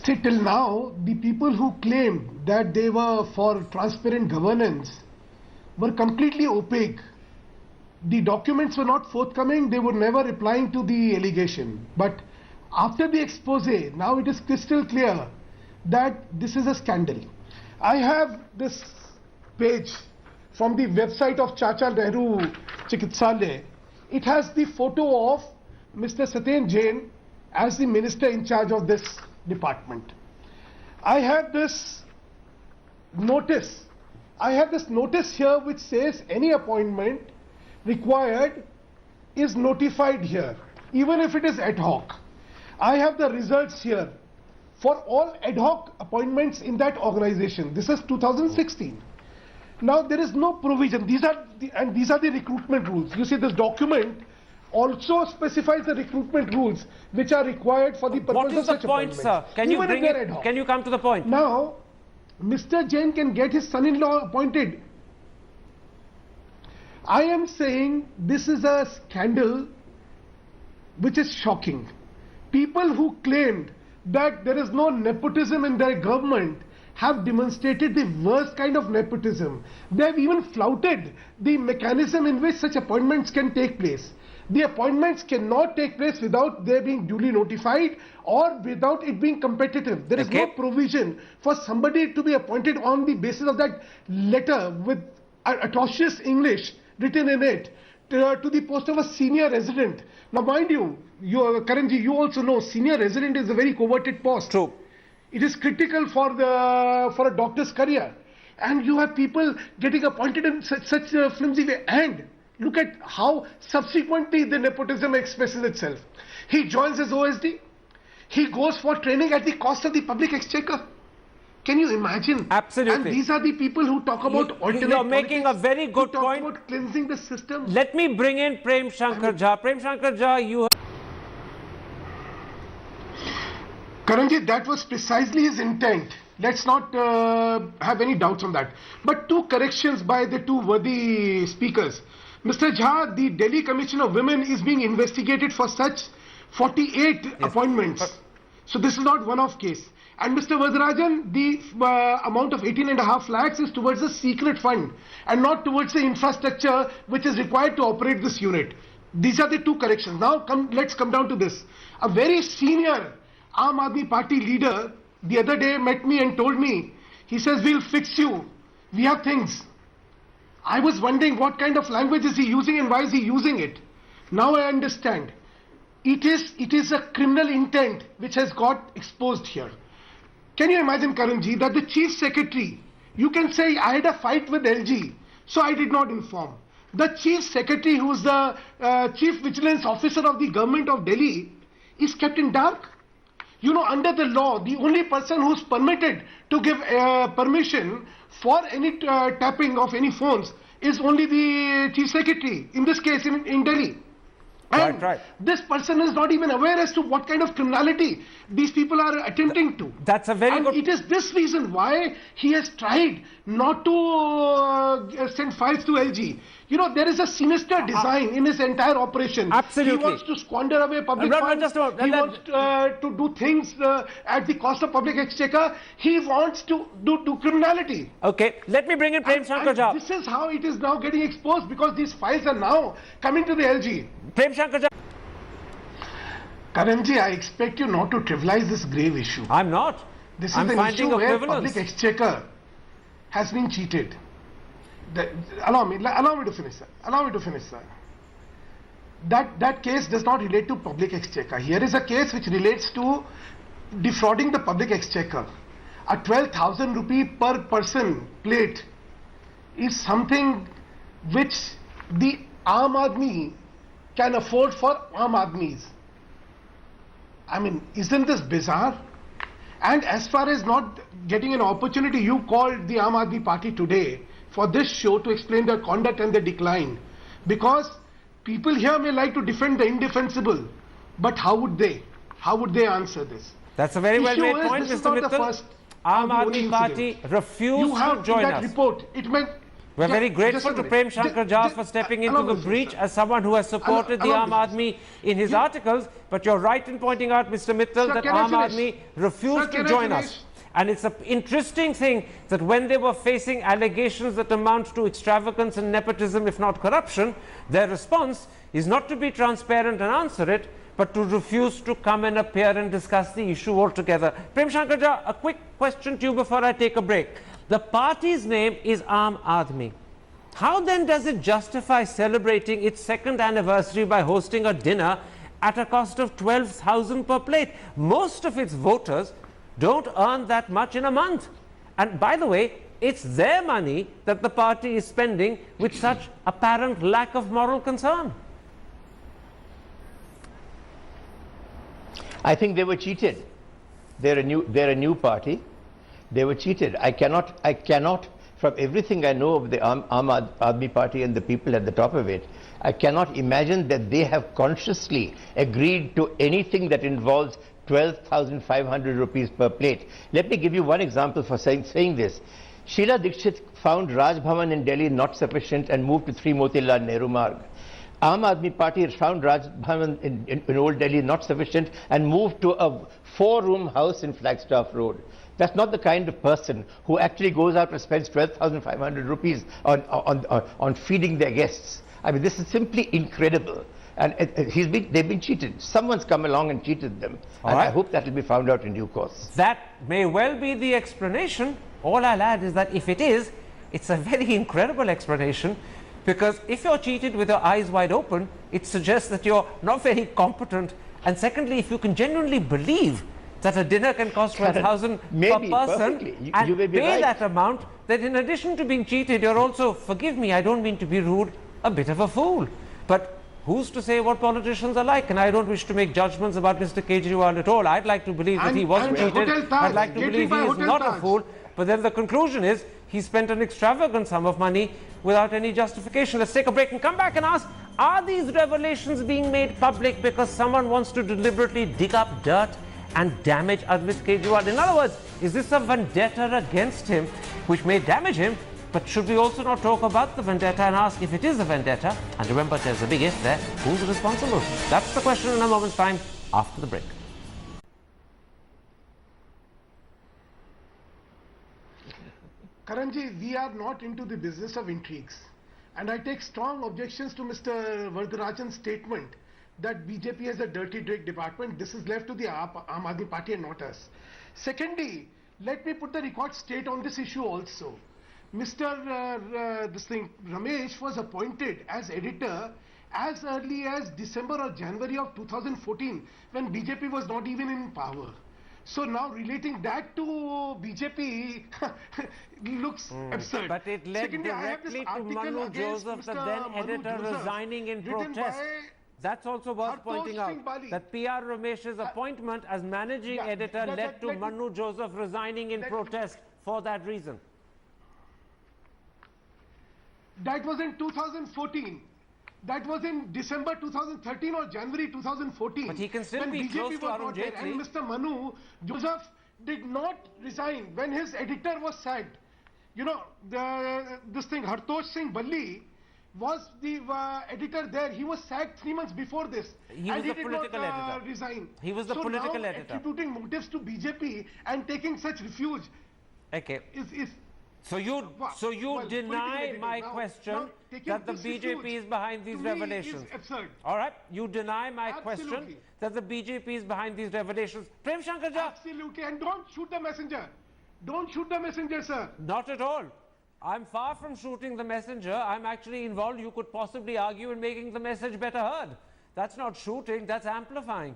See, till now, the people who claimed that they were for transparent governance were completely opaque. The documents were not forthcoming, they were never replying to the allegation. But after the expose, now it is crystal clear that this is a scandal. I have this page from the website of Chacha Nehru Chikitsalaya. It has the photo of Mr. Satyen Jain as the minister in charge of this department. I have this notice. Here which says any appointment required is notified here, even if it is ad hoc. I have the results here for all ad hoc appointments in that organization. This is 2016. Now there is no provision. These are the recruitment rules. You see, this document also specifies the recruitment rules which are required for the purpose of such appointments. What is the point, sir? Can you bring it? Can you come to the point? Now, Mr. Jain can get his son-in-law appointed. I am saying this is a scandal which is shocking. People who claimed that there is no nepotism in their government have demonstrated the worst kind of nepotism. They have even flouted the mechanism in which such appointments can take place. The appointments cannot take place without they being duly notified or without it being competitive. There is no provision for somebody to be appointed on the basis of that letter with atrocious English written in it to the post of a senior resident. Now mind you, Karanji, you also know senior resident is a very coveted post. True. It is critical for a doctor's career, and you have people getting appointed in such a flimsy way. And look at how subsequently the nepotism expresses itself. He joins his OSD. He goes for training at the cost of the public exchequer. Can you imagine? Absolutely. And these are the people who talk about alternate You're making a very good point. Talk about cleansing the system. Let me bring in Prem Shankar Jha. Prem Shankar Jha, you. Karanji, that was precisely his intent. Let's not have any doubts on that. But two corrections by the two worthy speakers. Mr. Jha, the Delhi Commission of Women is being investigated for such 48 appointments. So this is not one-off case. And Mr. Vazarajan, the amount of 18.5 lakhs is towards the secret fund and not towards the infrastructure which is required to operate this unit. These are the two corrections. Now let's come down to this. A very senior Aam Aadmi Party leader the other day met me and told me, he says, we'll fix you. We have things. I was wondering what kind of language is he using and why is he using it. Now I understand. It is a criminal intent which has got exposed here. Can you imagine, Karanji, that the chief secretary, you can say I had a fight with LG, so I did not inform. The chief secretary, who is the chief vigilance officer of the government of Delhi, is kept in dark. You know, under the law, the only person who is permitted to give permission for any tapping of any phones is only the chief secretary, in this case in Delhi. And this person is not even aware as to what kind of criminality these people are attempting to. That's a very good... It is this reason why he has tried not to send files to LG. You know, there is a sinister design in his entire operation. Absolutely. He wants to squander away public funds. He wants to do things at the cost of public exchequer. He wants to do criminality. Okay, let me bring in Prem Shankar Jha. This is how it is now getting exposed, because these files are now coming to the LG. Prem Shankar Jha. Karanji, I expect you not to trivialize this grave issue. I'm not. This is an issue where public exchequer has been cheated. Allow me to finish, sir. That case does not relate to public exchequer. Here is a case which relates to defrauding the public exchequer. A 12,000 rupee per person plate is something which the Aam Aadmi can afford for Aam Aadmis. I mean, isn't this bizarre? And as far as not getting an opportunity, you called the Aam Aadmi Party today for this show to explain their conduct and their decline. Because people here may like to defend the indefensible, but how would they answer this? That's a very well made point, Mr. Mittal. Aam Aadmi Party refused to join us. Report, We're very just grateful a to minute. Prem Shankar Jha for stepping into allow the me, breach sir. as someone who has supported the Allow Aam me, Aadmi in his articles. But you're right in pointing out, Mr. Mittal, Sir, that can I Aam finish? Aadmi refused Sir, to can I join finish? us. And it's an interesting thing that when they were facing allegations that amount to extravagance and nepotism, if not corruption, their response is not to be transparent and answer it, but to refuse to come and appear and discuss the issue altogether. Prem Shankar Jha, a quick question to you before I take a break. The party's name is Aam Aadmi. How then does it justify celebrating its second anniversary by hosting a dinner at a cost of 12,000 per plate? Most of its voters don't earn that much in a month. And by the way, it's their money that the party is spending with such apparent lack of moral concern. I think they were cheated. They're a new party. They were cheated. I cannot, from everything I know of the Aam Aadmi Party and the people at the top of it, I cannot imagine that they have consciously agreed to anything that involves 12,500 rupees per plate. Let me give you one example for saying this. Sheila Dikshit found Raj Bhavan in Delhi not sufficient and moved to 3 Motilal Nehru Marg. Aam Aadmi Party found Raj Bhavan in Old Delhi not sufficient and moved to a 4-room house in Flagstaff Road. That's not the kind of person who actually goes out and spends 12,500 rupees on feeding their guests. I mean, this is simply incredible. And they've been cheated. Someone's come along and cheated them. And I hope that will be found out in due course. That may well be the explanation. All I'll add is that if it is, it's a very incredible explanation, because if you're cheated with your eyes wide open, it suggests that you're not very competent. And secondly, if you can genuinely believe that a dinner can cost 12,000 per person and pay that amount, then in addition to being cheated, you're also, forgive me, I don't mean to be rude, a bit of a fool. But who's to say what politicians are like? And I don't wish to make judgments about Mr. Kejriwal at all. I'd like to believe that he wasn't cheated. I'd like to believe he is not a fool. But then the conclusion is he spent an extravagant sum of money without any justification. Let's take a break and come back and ask, are these revelations being made public because someone wants to deliberately dig up dirt and damage Arvind Kejriwal? In other words, is this a vendetta against him which may damage him? But should we also not talk about the vendetta and ask, if it is a vendetta, and remember there's a big if there, who's responsible? That's the question in a moment's time after the break. Karanji, we are not into the business of intrigues. And I take strong objections to Mr. Vardarajan's statement that BJP has a dirty trick department. This is left to the Aam Aadmi Party and not us. Secondly, let me put the record straight on this issue also. Mr. Ramesh was appointed as editor as early as December or January of 2014, when BJP was not even in power. So now relating that to BJP looks absurd. But it led directly to Manu Joseph, the then editor, resigning in protest. That's also worth pointing out, that P.R. Ramesh's appointment as managing editor led to Manu Joseph resigning in protest for that reason. That was in 2014. That was in December 2013 or January 2014. But he can still be BJP close to Arun Jaitley. And Mr. Manu Joseph did not resign when his editor was sacked. You know, Hartosh Singh Balli was the editor there. He was sacked 3 months before this. He was the political editor. Resign. He was the political editor. Attributing motives to BJP and taking such refuge. Okay. Is So you deny my question that the BJP is behind these revelations. Absurd. All right, you deny my question that the BJP is behind these revelations. Prem Shankar Jha. Absolutely, and don't shoot the messenger. Don't shoot the messenger, sir. Not at all. I'm far from shooting the messenger. I'm actually involved. You could possibly argue in making the message better heard. That's not shooting, that's amplifying.